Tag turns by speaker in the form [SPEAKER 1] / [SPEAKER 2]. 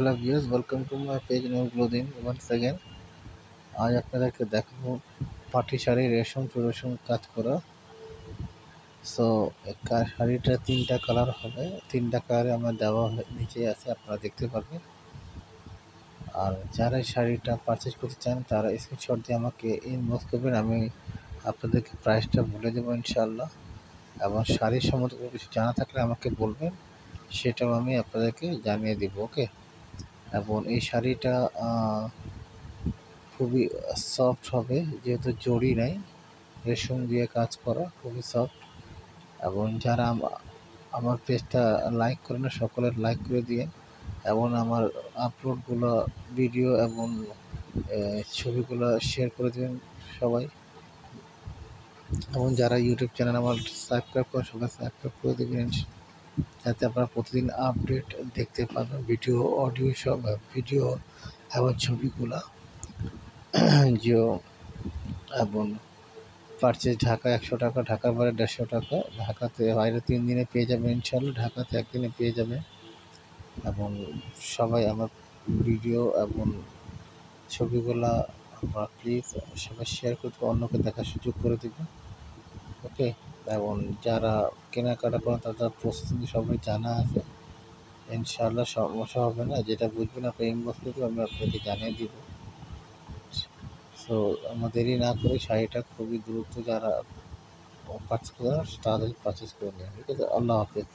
[SPEAKER 1] Hello viewers, welcome to my page Noor clothing once again. আজ আপনাদেরকে দেখাবো পাটি শাড়ি রেশম টু রেশম কাজ করা। সো শাড়িটা 3টা কালার হবে, 3টা কালারে আমার দেওয়া নিচে আছে, আপনারা দেখতে পারবেন। আর যারা এই শাড়িটা পারচেজ করতে চান তারা স্ক্রিনশট দিয়ে আমাকে ইনবক্স করবেন, আমি আপনাদেরকে প্রাইসটা বলে দেবো ইনশাআল্লাহ। এবং শাড়ির সম্বন্ধে কোনো কিছু জানা থাকলে আমাকে বলবেন, সেটাও আমি আপনাদেরকে জানিয়ে দিব। ওকে। এবং এই শাড়িটা খুবই সফট হবে, যেহেতু জড়ি নাই, রেশম দিয়ে কাজ করা, খুবই সফট। এবং যারা আমার পেজটা লাইক করে না, সকলের লাইক করে দিয়ে, এবং আমার আপলোডগুলো ভিডিও এবং ছবিগুলো শেয়ার করে দেবেন সবাই। এবং যারা ইউটিউব চ্যানেল আমার সাবস্ক্রাইব করে সবাই সাবস্ক্রাইব করে দেবেন, যাতে আপনারা প্রতিদিন আপডেট দেখতে পাবেন, ভিডিও অডিও সব ভিডিও এবং ছবিগুলা। জিও এবং পারচেজ ঢাকা 100 টাকা, ঢাকার বাইরে 150 টাকা, ঢাকাতে বাইরে 3 দিনে পেয়ে যাবেন ইনশাআল্লাহ, ঢাকাতে 1 দিনে পেয়ে যাবেন। এবং সবাই আমার ভিডিও এবং ছবিগুলা আপনারা প্লিজ সবাই শেয়ার করে অন্যকে দেখার সুযোগ করে দেবেন। ওকে। এবং যারা কেনাকাটা করেন তাদের প্রসেসিং সবাই জানা আছে, ইনশাআল্লাহ সমস্যা হবে না। যেটা বুঝবেন আপনি ইনবক্স করবেন, আমি আপনাকে জানিয়ে দিব। সো আমরা দেরি না করে শাড়িটা খুবই দ্রুত যারা পারচেজ করার তাড়াতাড়ি পারচেজ করে নেন। ঠিক আছে, আল্লাহ হাফেজ।